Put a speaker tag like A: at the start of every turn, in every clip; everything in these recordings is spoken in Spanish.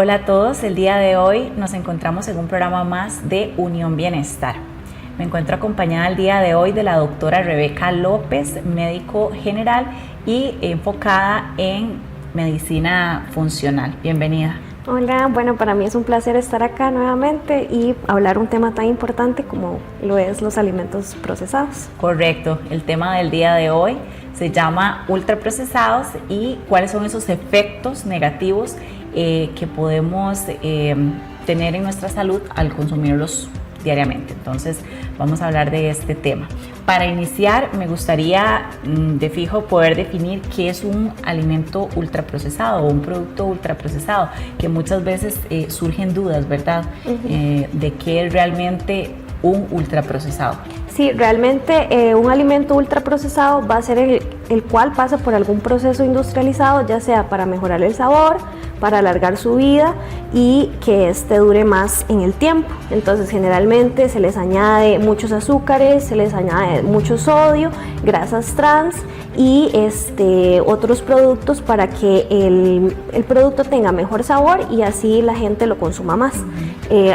A: Hola a todos, el día de hoy nos encontramos en un programa más de Unión Bienestar. Me encuentro acompañada el día de hoy de la doctora Rebeca López, médico general y enfocada en medicina funcional. Bienvenida.
B: Hola, bueno, para mí es un placer estar acá nuevamente y hablar un tema tan importante como lo es los alimentos procesados.
A: Correcto, el tema del día de hoy se llama ultraprocesados y cuáles son esos efectos negativos que podemos tener en nuestra salud al consumirlos diariamente. Entonces vamos a hablar de este tema. Para iniciar me gustaría de fijo poder definir qué es un alimento ultraprocesado o un producto ultraprocesado, que muchas veces surgen dudas, ¿verdad? De qué es realmente un ultraprocesado.
B: Sí, realmente un alimento ultraprocesado va a ser el cual pasa por algún proceso industrializado, ya sea para mejorar el sabor, para alargar su vida y que este dure más en el tiempo. Entonces generalmente se les añade muchos azúcares, se les añade mucho sodio, grasas trans y otros productos para que el producto tenga mejor sabor y así la gente lo consuma más.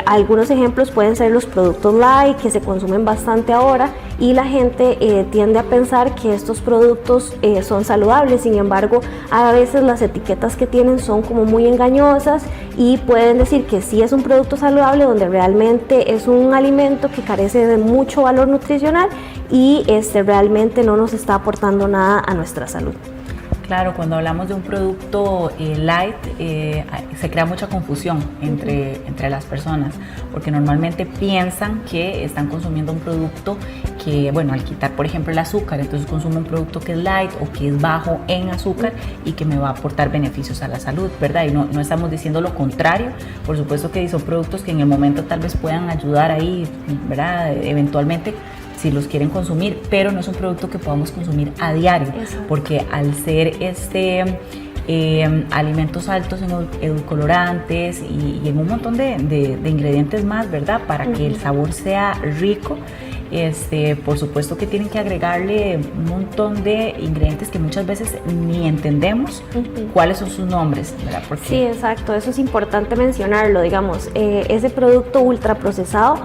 B: Algunos ejemplos pueden ser los productos light, que se consumen bastante ahora y la gente tiende a pensar que estos productos son saludables. Sin embargo, a veces las etiquetas que tienen son como muy engañosas y pueden decir que sí es un producto saludable donde realmente es un alimento que carece de mucho valor nutricional y realmente no nos está aportando nada a nuestra salud.
A: Claro, cuando hablamos de un producto light se crea mucha confusión entre las personas porque normalmente piensan que están consumiendo un producto que, bueno, al quitar por ejemplo el azúcar, entonces consumo un producto que es light o que es bajo en azúcar y que me va a aportar beneficios a la salud, ¿verdad? Y no estamos diciendo lo contrario, por supuesto que son productos que en el momento tal vez puedan ayudar ahí, ¿verdad? Eventualmente, si los quieren consumir, pero no es un producto que podamos consumir a diario. Exacto. Porque al ser alimentos altos en edulcorantes y en un montón de ingredientes más, ¿verdad? Para que el sabor sea rico, por supuesto que tienen que agregarle un montón de ingredientes que muchas veces ni entendemos cuáles son sus nombres, ¿verdad? Porque
B: sí, exacto, eso es importante mencionarlo, digamos, ese producto ultraprocesado,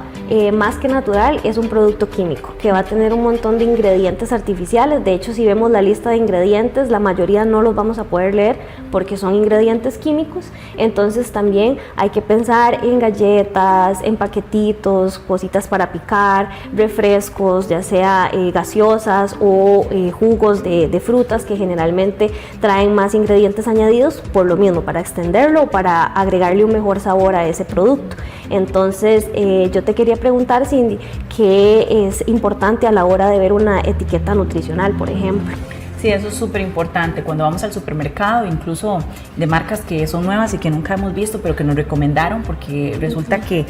B: más que natural, es un producto químico que va a tener un montón de ingredientes artificiales. De hecho, si vemos la lista de ingredientes, la mayoría no los vamos a poder leer porque son ingredientes químicos. Entonces también hay que pensar en galletas, en paquetitos, cositas para picar, refrescos, ya sea gaseosas o jugos de frutas que generalmente traen más ingredientes añadidos por lo mismo, para extenderlo o para agregarle un mejor sabor a ese producto. Entonces yo te quería preguntar, Cindy, ¿qué es importante a la hora de ver una etiqueta nutricional, por ejemplo?
A: Sí, eso es súper importante. Cuando vamos al supermercado, incluso de marcas que son nuevas y que nunca hemos visto, pero que nos recomendaron porque resulta que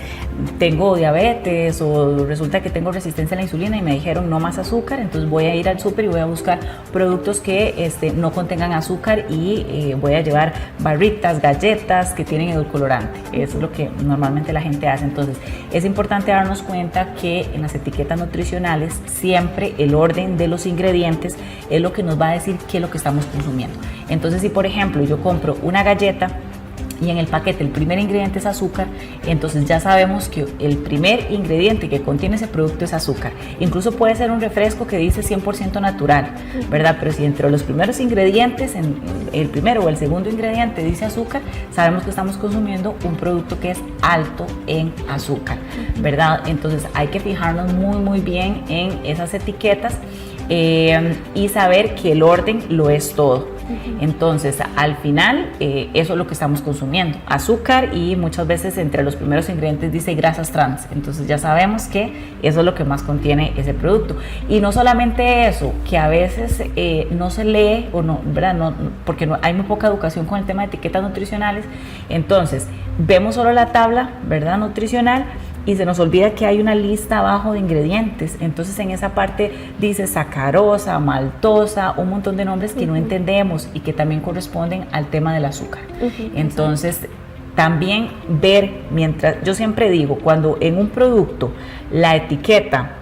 A: tengo diabetes o resulta que tengo resistencia a la insulina y me dijeron no más azúcar, entonces voy a ir al súper y voy a buscar productos que no contengan azúcar y voy a llevar barritas, galletas que tienen edulcorante. Eso es lo que normalmente la gente hace. Entonces es importante darnos cuenta que en las etiquetas nutricionales siempre el orden de los ingredientes es lo que nos va a decir qué es lo que estamos consumiendo. Entonces, si por ejemplo yo compro una galleta y en el paquete el primer ingrediente es azúcar, entonces ya sabemos que el primer ingrediente que contiene ese producto es azúcar. Incluso puede ser un refresco que dice 100% natural, ¿verdad? Pero si entre los primeros ingredientes, el primero o el segundo ingrediente dice azúcar, sabemos que estamos consumiendo un producto que es alto en azúcar, ¿verdad? Entonces hay que fijarnos muy bien en esas etiquetas y saber que el orden lo es todo. Entonces, al final, eso es lo que estamos consumiendo, azúcar, y muchas veces entre los primeros ingredientes dice grasas trans. Entonces ya sabemos que eso es lo que más contiene ese producto. Y no solamente eso, que a veces no se lee o no, ¿verdad? No, porque no, hay muy poca educación con el tema de etiquetas nutricionales. Entonces, vemos solo la tabla, ¿verdad?, nutricional, y se nos olvida que hay una lista abajo de ingredientes. Entonces en esa parte dice sacarosa, maltosa, un montón de nombres que no entendemos y que también corresponden al tema del azúcar. Entonces también ver, mientras yo siempre digo, cuando en un producto la etiqueta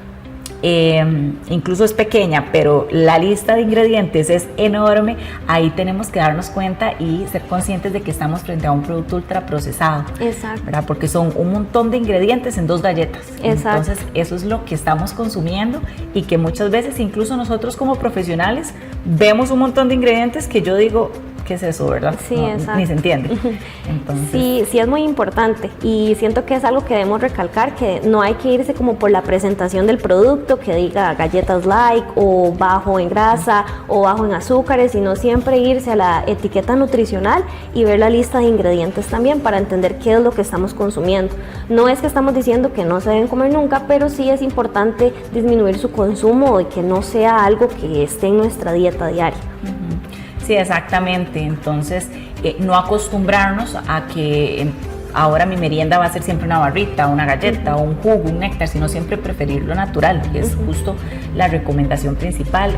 A: incluso es pequeña, pero la lista de ingredientes es enorme, ahí tenemos que darnos cuenta y ser conscientes de que estamos frente a un producto ultraprocesado.
B: Exacto.
A: ¿Verdad? Porque son un montón de ingredientes en 2 galletas.
B: Exacto.
A: Entonces, eso es lo que estamos consumiendo y que muchas veces, incluso nosotros como profesionales, vemos un montón de ingredientes que yo digo, ¿qué es eso, verdad?
B: Sí,
A: no,
B: exacto.
A: ni se entiende. Entonces,
B: Sí, es muy importante y siento que es algo que debemos recalcar, que no hay que irse como por la presentación del producto, que diga galletas light o bajo en grasa o bajo en azúcares, sino siempre irse a la etiqueta nutricional y ver la lista de ingredientes también para entender qué es lo que estamos consumiendo. No es que estamos diciendo que no se deben comer nunca, pero sí es importante disminuir su consumo y que no sea algo que esté en nuestra dieta diaria.
A: sí, exactamente. Entonces, no acostumbrarnos a que ahora mi merienda va a ser siempre una barrita, una galleta, o un jugo, un néctar, sino siempre preferir lo natural, que es justo la recomendación principal,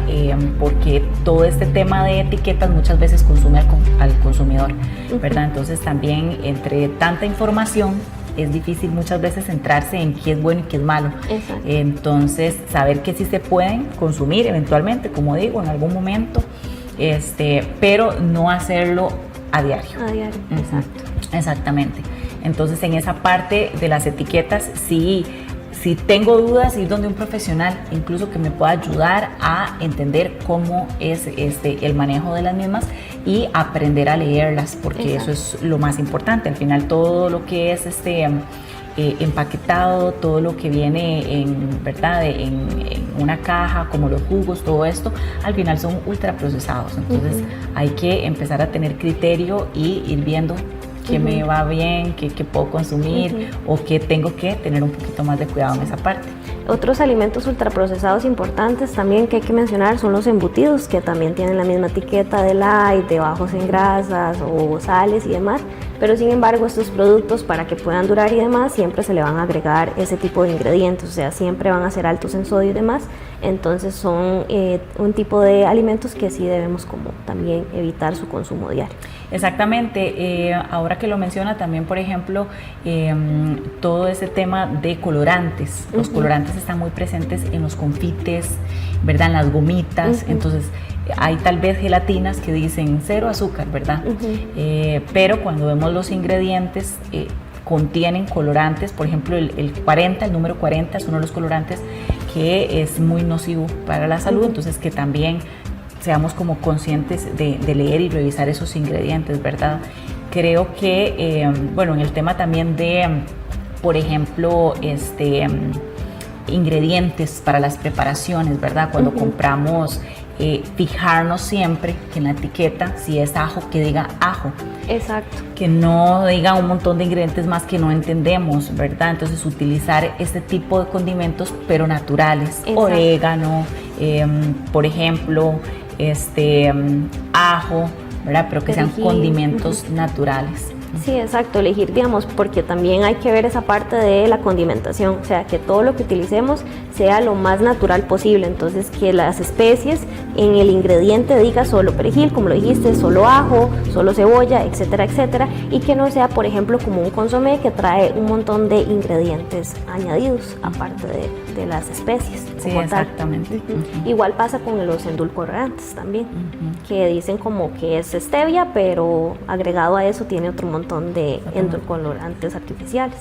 A: porque todo este tema de etiquetas muchas veces consume al consumidor, ¿verdad? Entonces también entre tanta información es difícil muchas veces centrarse en qué es bueno y qué es malo.
B: Exacto.
A: Entonces saber que sí se pueden consumir eventualmente, como digo, en algún momento, pero no hacerlo a diario.
B: A diario, exacto.
A: Exactamente. Entonces, en esa parte de las etiquetas, sí, si tengo dudas, ir donde un profesional, incluso que me pueda ayudar a entender cómo es el manejo de las mismas y aprender a leerlas, porque
B: Exacto.
A: eso es lo más importante. Al final, todo lo que es empaquetado, todo lo que viene ¿verdad? En una caja, como los jugos, todo esto, al final son ultraprocesados. Entonces, hay que empezar a tener criterio y ir viendo qué me va bien, qué puedo consumir o qué tengo que tener un poquito más de cuidado en esa parte.
B: Otros alimentos ultraprocesados importantes también que hay que mencionar son los embutidos, que también tienen la misma etiqueta de light, de bajos en grasas o sales y demás, pero sin embargo estos productos, para que puedan durar y demás, siempre se le van a agregar ese tipo de ingredientes, o sea, siempre van a ser altos en sodio y demás. Entonces son un tipo de alimentos que sí debemos como también evitar su consumo diario.
A: Exactamente, ahora que lo menciona también, por ejemplo, todo ese tema de colorantes. Los colorantes están muy presentes en los confites, ¿verdad? En las gomitas, entonces hay tal vez gelatinas que dicen 0 azúcar, ¿verdad? Pero cuando vemos los ingredientes, contienen colorantes, por ejemplo el número 40 es uno de los colorantes que es muy nocivo para la salud, entonces que también seamos como conscientes de leer y revisar esos ingredientes, ¿verdad? Creo que, en el tema también de, por ejemplo, ingredientes para las preparaciones, ¿verdad? Cuando compramos, fijarnos siempre que en la etiqueta, si es ajo, que diga ajo.
B: Exacto.
A: Que no diga un montón de ingredientes más que no entendemos, ¿verdad? Entonces utilizar este tipo de condimentos, pero naturales. Exacto. Orégano, por ejemplo, ajo, ¿verdad? Pero que sean condimentos naturales.
B: Sí, exacto, elegir, digamos, porque también hay que ver esa parte de la condimentación, o sea, que todo lo que utilicemos sea lo más natural posible, entonces que las especies en el ingrediente diga solo perejil, como lo dijiste, solo ajo, solo cebolla, etcétera, etcétera, y que no sea, por ejemplo, como un consomé que trae un montón de ingredientes añadidos, aparte de las especies.
A: Sí, exactamente.
B: Igual pasa con los endulcorantes también, que dicen como que es stevia, pero agregado a eso tiene otro montón de endulcorantes artificiales.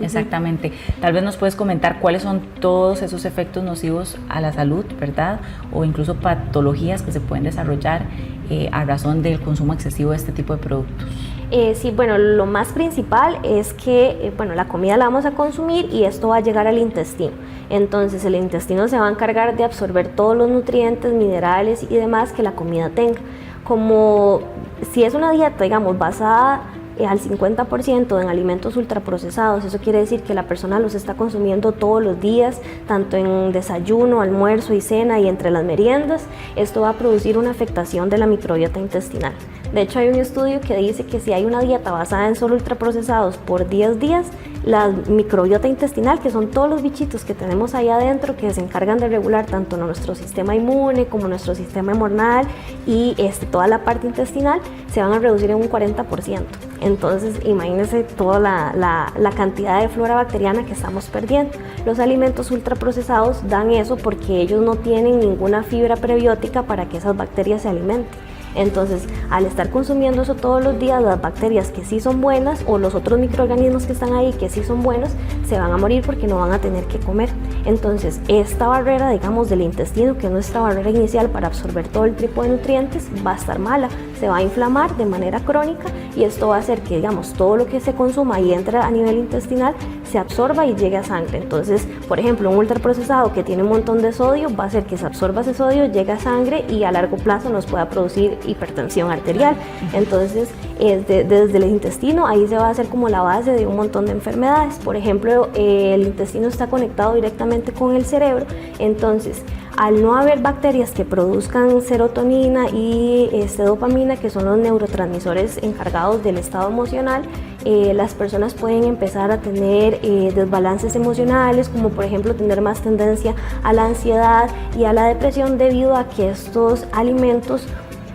A: Exactamente. Tal vez nos puedes comentar cuáles son todos esos efectos nocivos a la salud, ¿verdad? O incluso patologías que se pueden desarrollar a razón del consumo excesivo de este tipo de productos.
B: Sí, bueno, lo más principal es que la comida la vamos a consumir y esto va a llegar al intestino. Entonces el intestino se va a encargar de absorber todos los nutrientes, minerales y demás que la comida tenga. Como si es una dieta, digamos, basada al 50% en alimentos ultraprocesados, eso quiere decir que la persona los está consumiendo todos los días, tanto en desayuno, almuerzo y cena y entre las meriendas. Esto va a producir una afectación de la microbiota intestinal. De hecho, hay un estudio que dice que si hay una dieta basada en solo ultraprocesados por 10 días, la microbiota intestinal, que son todos los bichitos que tenemos ahí adentro que se encargan de regular tanto nuestro sistema inmune como nuestro sistema hormonal y toda la parte intestinal, se van a reducir en un 40%. Entonces, imagínense toda la cantidad de flora bacteriana que estamos perdiendo. Los alimentos ultraprocesados dan eso porque ellos no tienen ninguna fibra prebiótica para que esas bacterias se alimenten. Entonces, al estar consumiendo eso todos los días, las bacterias que sí son buenas o los otros microorganismos que están ahí que sí son buenos, se van a morir porque no van a tener que comer. Entonces, esta barrera, digamos, del intestino, que es nuestra barrera inicial para absorber todo el tipo de nutrientes, va a estar mala, se va a inflamar de manera crónica y esto va a hacer que, digamos, todo lo que se consuma y entra a nivel intestinal se absorba y llegue a sangre. Entonces, por ejemplo, un ultraprocesado que tiene un montón de sodio va a hacer que se absorba ese sodio, llegue a sangre y a largo plazo nos pueda producir hipertensión arterial. Entonces, desde el intestino, ahí se va a hacer como la base de un montón de enfermedades. Por ejemplo, el intestino está conectado directamente con el cerebro, entonces al no haber bacterias que produzcan serotonina y dopamina, que son los neurotransmisores encargados del estado emocional, las personas pueden empezar a tener desbalances emocionales, como por ejemplo tener más tendencia a la ansiedad y a la depresión debido a que estos alimentos,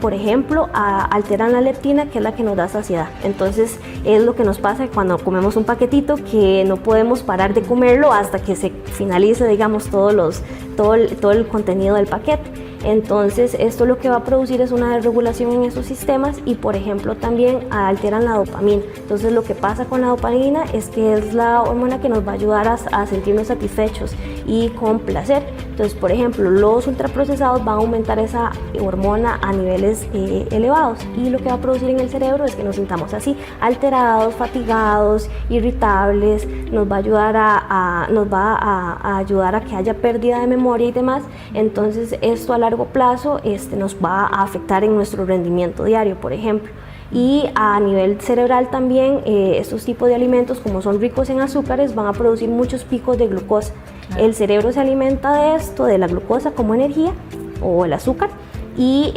B: por ejemplo, alteran la leptina, que es la que nos da saciedad. Entonces es lo que nos pasa cuando comemos un paquetito, que no podemos parar de comerlo hasta que se finalice, digamos, todo el contenido del paquete. Entonces esto lo que va a producir es una desregulación en esos sistemas y, por ejemplo, también alteran la dopamina. Entonces lo que pasa con la dopamina es que es la hormona que nos va a ayudar a sentirnos satisfechos y con placer. Entonces, por ejemplo, los ultraprocesados van a aumentar esa hormona a niveles elevados y lo que va a producir en el cerebro es que nos sintamos así, alterados, fatigados, irritables, nos va a ayudar a que haya pérdida de memoria y demás. Entonces esto a largo plazo nos va a afectar en nuestro rendimiento diario, por ejemplo. Y a nivel cerebral también, estos tipos de alimentos, como son ricos en azúcares, van a producir muchos picos de glucosa. Claro. El cerebro se alimenta de esto, de la glucosa como energía o el azúcar, y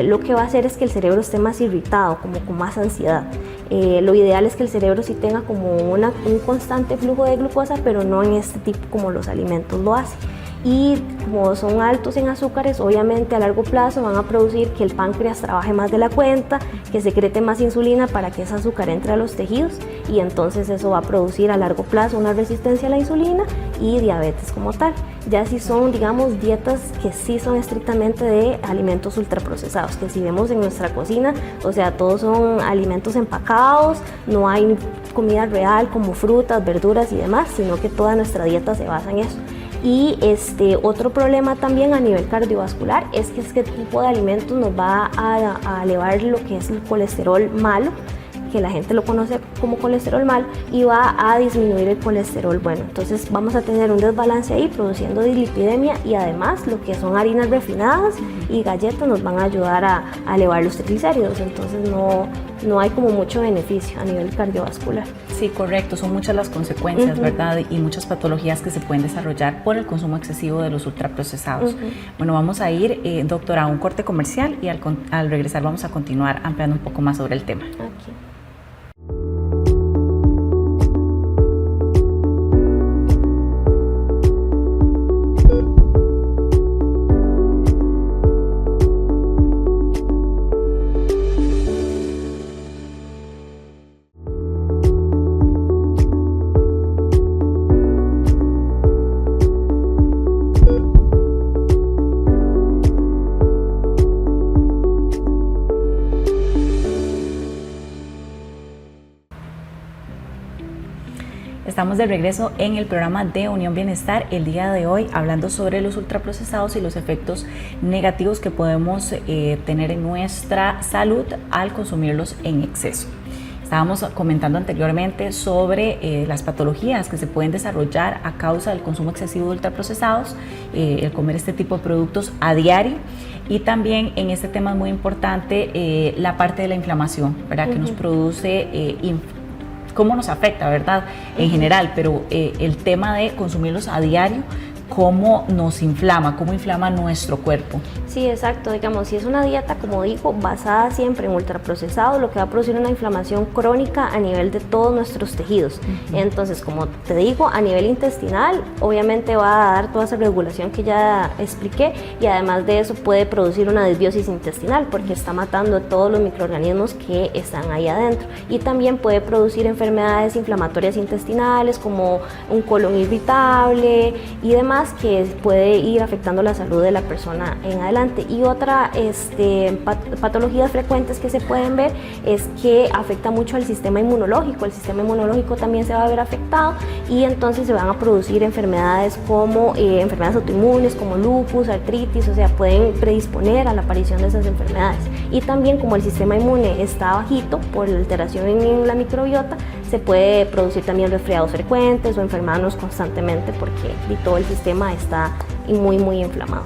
B: lo que va a hacer es que el cerebro esté más irritado, como con más ansiedad. Lo ideal es que el cerebro sí tenga como un constante flujo de glucosa, pero no en este tipo como los alimentos lo hacen. Y como son altos en azúcares, obviamente a largo plazo van a producir que el páncreas trabaje más de la cuenta, que secrete más insulina para que ese azúcar entre a los tejidos, y entonces eso va a producir a largo plazo una resistencia a la insulina y diabetes como tal. Ya si son, digamos, dietas que sí son estrictamente de alimentos ultraprocesados, que si vemos en nuestra cocina, o sea, todos son alimentos empacados, no hay comida real como frutas, verduras y demás, sino que toda nuestra dieta se basa en eso. Y otro problema también a nivel cardiovascular es que este tipo de alimentos nos va a elevar lo que es el colesterol malo, que la gente lo conoce como colesterol malo, y va a disminuir el colesterol bueno. Entonces vamos a tener un desbalance ahí produciendo dislipidemia, y además lo que son harinas refinadas y galletas nos van a ayudar a elevar los triglicéridos. Entonces no hay como mucho beneficio a nivel cardiovascular.
A: Sí, correcto, son muchas las consecuencias, ¿verdad? Y muchas patologías que se pueden desarrollar por el consumo excesivo de los ultraprocesados. Bueno, vamos a ir, doctora, a un corte comercial y al regresar vamos a continuar ampliando un poco más sobre el tema.
B: Okay.
A: Estamos de regreso en el programa de Unión Bienestar, el día de hoy hablando sobre los ultraprocesados y los efectos negativos que podemos tener en nuestra salud al consumirlos en exceso. Estábamos comentando anteriormente sobre las patologías que se pueden desarrollar a causa del consumo excesivo de ultraprocesados, el comer este tipo de productos a diario. Y también en este tema es muy importante la parte de la inflamación, ¿verdad? Que nos produce cómo nos afecta, ¿verdad? En general, pero el tema de consumirlos a diario cómo nos inflama, cómo inflama nuestro cuerpo.
B: Sí, exacto. Digamos, si es una dieta, como digo, basada siempre en ultraprocesados, lo que va a producir una inflamación crónica a nivel de todos nuestros tejidos. Entonces, como te digo, a nivel intestinal, obviamente va a dar toda esa regulación que ya expliqué, y además de eso puede producir una disbiosis intestinal porque está matando a todos los microorganismos que están ahí adentro. Y también puede producir enfermedades inflamatorias intestinales como un colon irritable y demás, que puede ir afectando la salud de la persona en adelante. Y otra patologías frecuentes que se pueden ver es que afecta mucho al sistema inmunológico. El sistema inmunológico también se va a ver afectado, y entonces se van a producir enfermedades como enfermedades autoinmunes como lupus, artritis, o sea, pueden predisponer a la aparición de esas enfermedades. Y también, como el sistema inmune está bajito por la alteración en la microbiota, se puede producir también resfriados frecuentes o enfermarnos constantemente porque todo el sistema está muy inflamado.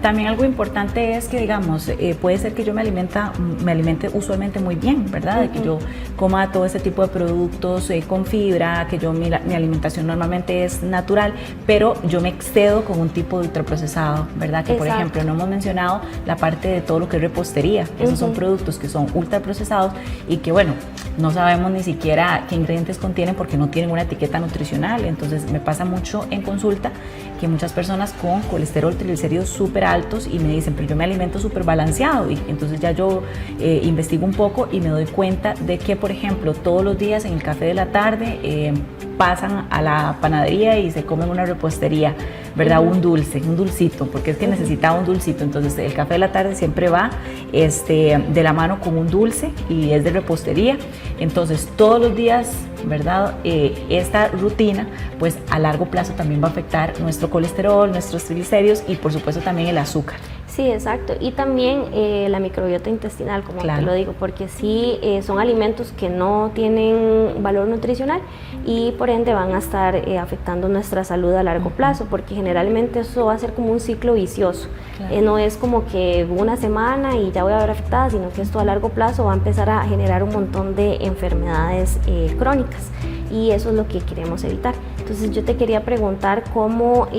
A: También algo importante es que, digamos, puede ser que yo me alimente usualmente muy bien, ¿verdad? De que yo coma todo ese tipo de productos con fibra, que mi alimentación normalmente es natural, pero yo me excedo con un tipo de ultraprocesado, ¿verdad? Que por ejemplo, no hemos mencionado la parte de todo lo que es repostería. Esos son productos que son ultraprocesados y que, bueno, no sabemos ni siquiera qué ingredientes contienen porque no tienen una etiqueta nutricional. Entonces me pasa mucho en consulta que muchas personas con colesterol, triglicéridos súper altos, y me dicen, pero yo me alimento súper balanceado, y entonces ya yo investigo un poco y me doy cuenta de que, por ejemplo, todos los días en el café de la tarde pasan a la panadería y se comen una repostería, ¿verdad? Un dulcito, porque es que necesitaba un dulcito. Entonces el café de la tarde siempre va de la mano con un dulce y es de repostería. Entonces todos los días, ¿verdad? Esta rutina, pues a largo plazo también va a afectar nuestro colesterol, nuestros triglicéridos y por supuesto también el azúcar.
B: Sí, exacto. Y también la microbiota intestinal, como
A: claro,
B: te lo digo, porque sí son alimentos que no tienen valor nutricional y por ende van a estar afectando nuestra salud a largo plazo, porque generalmente eso va a ser como un ciclo vicioso. Claro. No es como que una semana y ya voy a ver afectada, sino que esto a largo plazo va a empezar a generar un montón de enfermedades crónicas, y eso es lo que queremos evitar. Entonces yo te quería preguntar cómo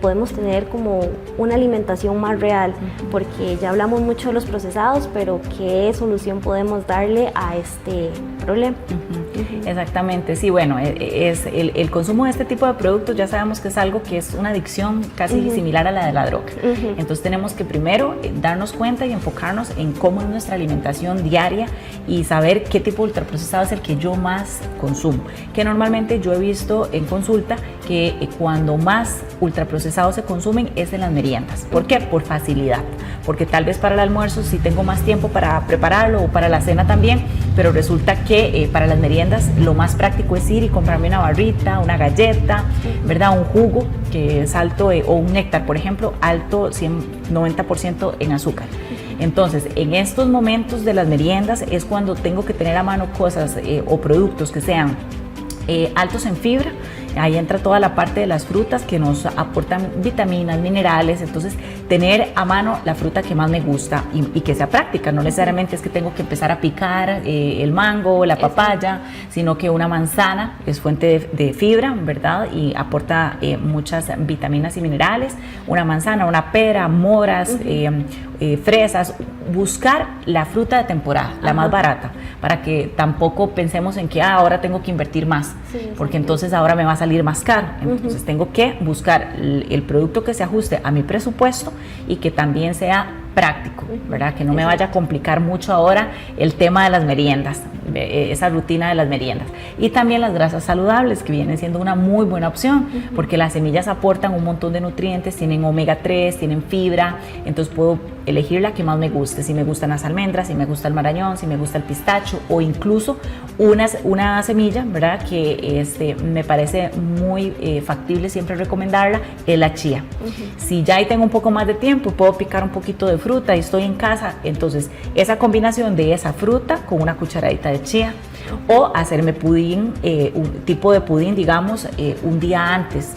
B: podemos tener como una alimentación más real, porque ya hablamos mucho de los procesados, pero ¿qué solución podemos darle a este problema?
A: Exactamente, sí, bueno, es el consumo de este tipo de productos ya sabemos que es algo que es una adicción casi similar a la de la droga. Entonces tenemos que primero darnos cuenta y enfocarnos en cómo es nuestra alimentación diaria y saber qué tipo de ultraprocesado es el que yo más consumo, que normalmente yo he visto en consulta que cuando más ultraprocesados se consumen es en las meriendas. ¿Por qué? Por facilidad, porque tal vez para el almuerzo sí tengo más tiempo para prepararlo, o para la cena también, pero resulta que para las meriendas lo más práctico es ir y comprarme una barrita, una galleta, ¿verdad? Un jugo que es alto, o un néctar, por ejemplo, alto 90% en azúcar. Entonces, en estos momentos de las meriendas es cuando tengo que tener a mano cosas o productos que sean altos en fibra. Ahí entra toda la parte de las frutas que nos aportan vitaminas, minerales. Entonces, tener a mano la fruta que más me gusta y que sea práctica. No necesariamente es que tengo que empezar a picar el mango, la papaya, sino que una manzana es fuente de fibra, ¿verdad? Y aporta muchas vitaminas y minerales. Una manzana, una pera, moras, fresas. Buscar la fruta de temporada, la más barata, para que tampoco pensemos en que ahora tengo que invertir más, porque entonces ahora me va a salir más caro. Entonces tengo que buscar el producto que se ajuste a mi presupuesto y que también sea práctico, ¿verdad? Que no me vaya a complicar mucho ahora el tema de las meriendas, esa rutina de las meriendas. Y también las grasas saludables, que vienen siendo una muy buena opción, porque las semillas aportan un montón de nutrientes, tienen omega 3, tienen fibra, entonces puedo elegir la que más me guste, si me gustan las almendras, si me gusta el marañón, si me gusta el pistacho, o incluso una semilla, ¿verdad? Que me parece muy factible siempre recomendarla, es la chía. Si ya ahí tengo un poco más de tiempo, puedo picar un poquito de fruta y estoy en casa, entonces esa combinación de esa fruta con una cucharadita de chía, o hacerme pudín, un tipo de pudín, digamos, un día antes,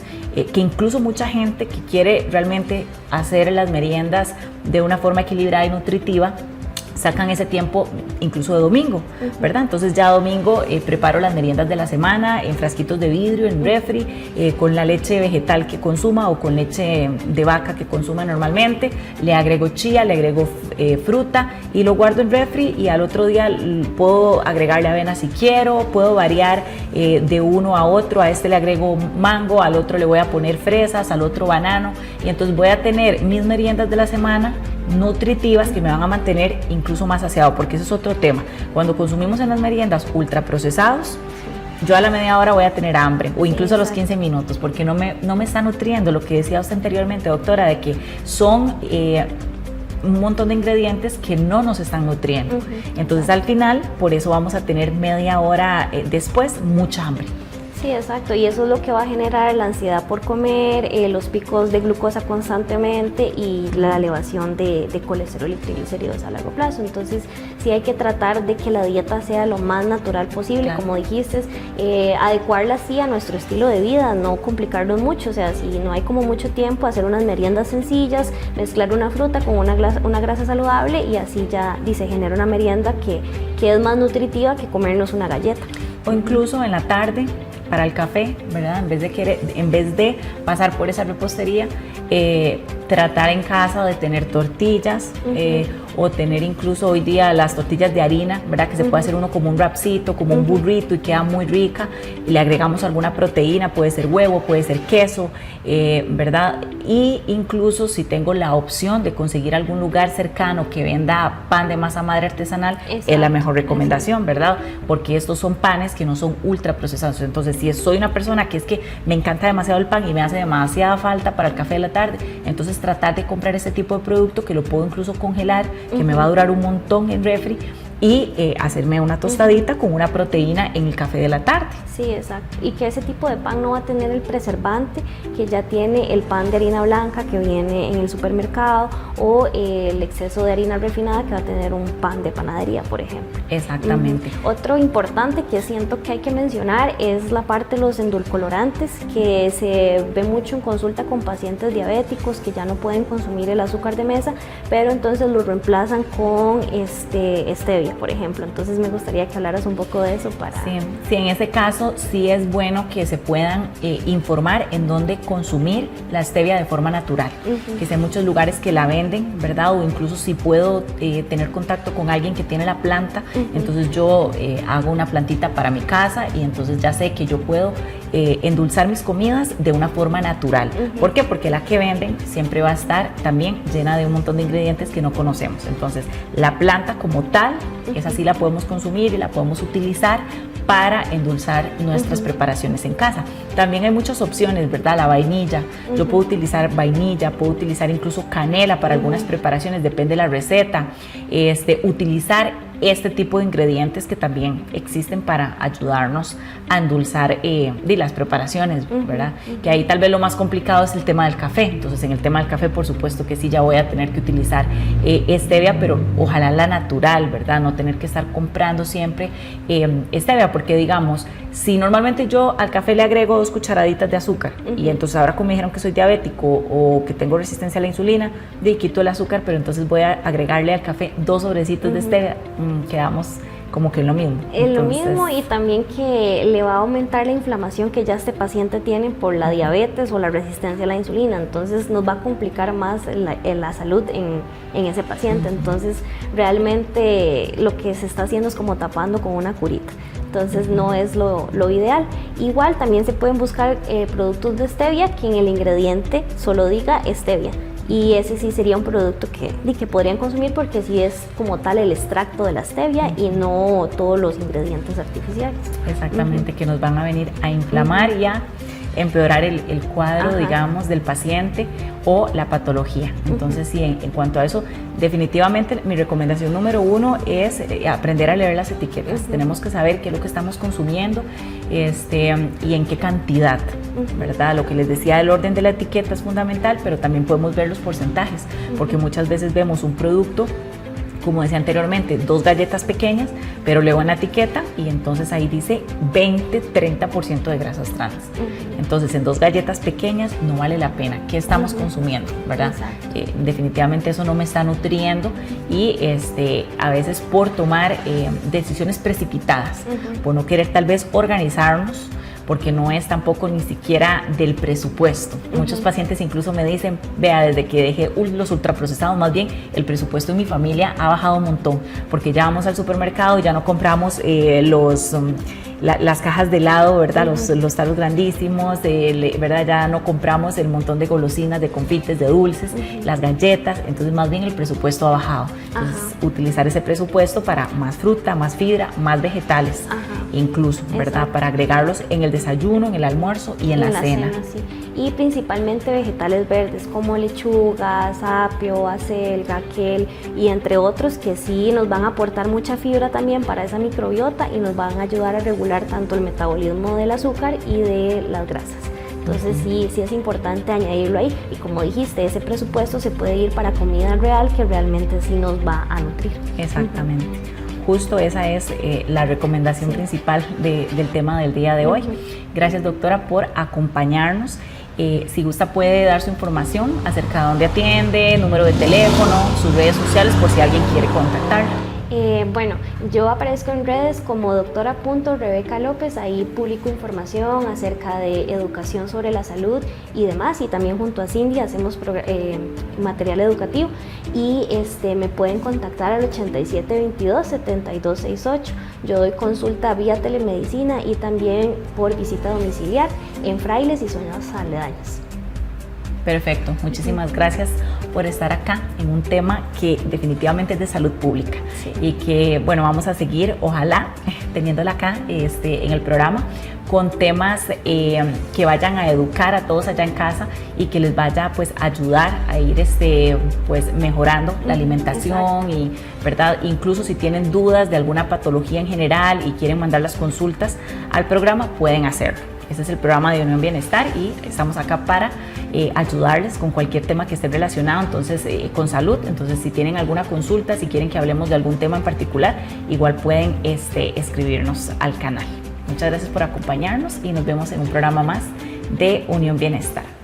A: que incluso mucha gente que quiere realmente hacer las meriendas de una forma equilibrada y nutritiva sacan ese tiempo incluso de domingo, ¿verdad? Entonces ya domingo preparo las meriendas de la semana en frasquitos de vidrio, en refri, con la leche vegetal que consuma o con leche de vaca que consuma normalmente, le agrego chía, le agrego fruta y lo guardo en refri, y al otro día puedo agregarle avena si quiero, puedo variar de uno a otro, a este le agrego mango, al otro le voy a poner fresas, al otro banano, y entonces voy a tener mis meriendas de la semana nutritivas que me van a mantener incluso más saciado, porque ese es otro tema. Cuando consumimos en las meriendas ultraprocesados, yo a la media hora voy a tener hambre, o incluso a los 15 minutos, porque no me está nutriendo, lo que decía usted anteriormente, doctora, de que son un montón de ingredientes que no nos están nutriendo. Entonces al final, por eso vamos a tener media hora después mucha hambre.
B: Sí, exacto, y eso es lo que va a generar la ansiedad por comer, los picos de glucosa constantemente y la elevación de colesterol y triglicéridos a largo plazo. Entonces sí hay que tratar de que la dieta sea lo más natural posible, claro, como dijiste, adecuarla así a nuestro estilo de vida, no complicarnos mucho. O sea, si no hay como mucho tiempo, hacer unas meriendas sencillas, mezclar una fruta con una grasa saludable, y así ya se genera una merienda que es más nutritiva que comernos una galleta.
A: O incluso en la tarde, para el café, ¿verdad? En vez de pasar por esa repostería, tratar en casa de tener tortillas, o tener incluso hoy día las tortillas de harina, ¿verdad? Que se puede hacer uno como un wrapcito, como un burrito, y queda muy rica, y le agregamos alguna proteína, puede ser huevo, puede ser queso, ¿verdad? Y incluso si tengo la opción de conseguir algún lugar cercano que venda pan de masa madre artesanal, exacto, es la mejor recomendación, ¿verdad? Porque estos son panes que no son ultra procesados. Entonces, si soy una persona que es que me encanta demasiado el pan y me hace demasiada falta para el café de la tarde, entonces tratar de comprar ese tipo de producto que lo puedo incluso congelar, que me va a durar un montón en refri, y hacerme una tostadita con una proteína en el café de la tarde.
B: Sí, exacto. Y que ese tipo de pan no va a tener el preservante que ya tiene el pan de harina blanca que viene en el supermercado, o el exceso de harina refinada que va a tener un pan de panadería, por ejemplo.
A: Exactamente.
B: Otro importante que siento que hay que mencionar es la parte de los endulcolorantes, que se ve mucho en consulta con pacientes diabéticos que ya no pueden consumir el azúcar de mesa, pero entonces lo reemplazan con stevia, por ejemplo. Entonces me gustaría que hablaras un poco de eso para...
A: Sí, en ese caso sí es bueno que se puedan informar en dónde consumir la stevia de forma natural, que sé muchos lugares que la venden, ¿verdad? O incluso si puedo tener contacto con alguien que tiene la planta, entonces yo hago una plantita para mi casa, y entonces ya sé que yo puedo endulzar mis comidas de una forma natural. ¿Por qué? Porque la que venden siempre va a estar también llena de un montón de ingredientes que no conocemos. Entonces la planta como tal, esa sí la podemos consumir y la podemos utilizar para endulzar nuestras preparaciones en casa. También hay muchas opciones, ¿verdad? La vainilla, yo puedo utilizar vainilla, puedo utilizar incluso canela para algunas preparaciones, depende de la receta. Utilizar este tipo de ingredientes que también existen para ayudarnos a endulzar las preparaciones, ¿verdad? Que ahí tal vez lo más complicado es el tema del café. Entonces en el tema del café, por supuesto que sí, ya voy a tener que utilizar stevia, pero ojalá la natural, ¿verdad? No tener que estar comprando siempre stevia, porque digamos, si normalmente yo al café le agrego 2 cucharaditas de azúcar, y entonces ahora como me dijeron que soy diabético o que tengo resistencia a la insulina, quito el azúcar, pero entonces voy a agregarle al café 2 sobrecitos de stevia, quedamos como que es lo mismo.
B: Es lo mismo, y también que le va a aumentar la inflamación que ya este paciente tiene por la diabetes o la resistencia a la insulina, entonces nos va a complicar más la salud en ese paciente. Entonces realmente lo que se está haciendo es como tapando con una curita. Entonces no es lo ideal. Igual también se pueden buscar productos de stevia que en el ingrediente solo diga stevia, y ese sí sería un producto que podrían consumir, porque sí es como tal el extracto de la stevia y no todos los ingredientes artificiales.
A: Exactamente, que nos van a venir a inflamar y a empeorar el cuadro, digamos, del paciente o la patología. Entonces, sí, en cuanto a eso, definitivamente mi recomendación número 1 es aprender a leer las etiquetas. Tenemos que saber qué es lo que estamos consumiendo y en qué cantidad, ¿verdad? Lo que les decía, el orden de la etiqueta es fundamental, pero también podemos ver los porcentajes, porque muchas veces vemos un producto como decía anteriormente, 2 galletas pequeñas, pero leo en la etiqueta y entonces ahí dice 20-30% de grasas trans. Entonces en 2 galletas pequeñas no vale la pena. ¿Qué estamos consumiendo, verdad? Definitivamente eso no me está nutriendo y a veces por tomar decisiones precipitadas, por no querer tal vez organizarnos, porque no es tampoco ni siquiera del presupuesto. Muchos pacientes incluso me dicen, vea, desde que dejé los ultraprocesados, más bien el presupuesto de mi familia ha bajado un montón, porque ya vamos al supermercado y ya no compramos las cajas de helado, ¿verdad? Los talos grandísimos, ¿verdad? Ya no compramos el montón de golosinas, de confites, de dulces, las galletas, entonces más bien el presupuesto ha bajado. Entonces, utilizar ese presupuesto para más fruta, más fibra, más vegetales, incluso, ¿verdad? Exacto. Para agregarlos en el desayuno, en el almuerzo y en la cena.
B: Sí. Y principalmente vegetales verdes como lechuga, apio, acelga, kel y entre otros que sí nos van a aportar mucha fibra también para esa microbiota y nos van a ayudar a regular tanto el metabolismo del azúcar y de las grasas. Entonces sí es importante añadirlo ahí y como dijiste, ese presupuesto se puede ir para comida real que realmente sí nos va a nutrir.
A: Exactamente. Justo esa es la recomendación principal del tema del día de hoy. Gracias, doctora, por acompañarnos. Si gusta puede dar su información acerca de dónde atiende, número de teléfono, sus redes sociales por si alguien quiere contactarla.
B: Bueno, yo aparezco en redes como doctora.Rebeca López, ahí publico información acerca de educación sobre la salud y demás, y también junto a Cindy hacemos material educativo y me pueden contactar al 8722-7268. Yo doy consulta vía telemedicina y también por visita domiciliar en Frailes y zonas aledañas.
A: Perfecto, muchísimas gracias por estar acá en un tema que definitivamente es de salud pública y que, bueno, vamos a seguir, ojalá, teniéndola acá en el programa con temas que vayan a educar a todos allá en casa y que les vaya pues a ayudar a ir pues mejorando la alimentación y, ¿verdad? Incluso si tienen dudas de alguna patología en general y quieren mandar las consultas al programa, pueden hacerlo. Este es el programa de Unión Bienestar y estamos acá para ayudarles con cualquier tema que esté relacionado entonces con salud. Entonces, si tienen alguna consulta, si quieren que hablemos de algún tema en particular, igual pueden escribirnos al canal. Muchas gracias por acompañarnos y nos vemos en un programa más de Unión Bienestar.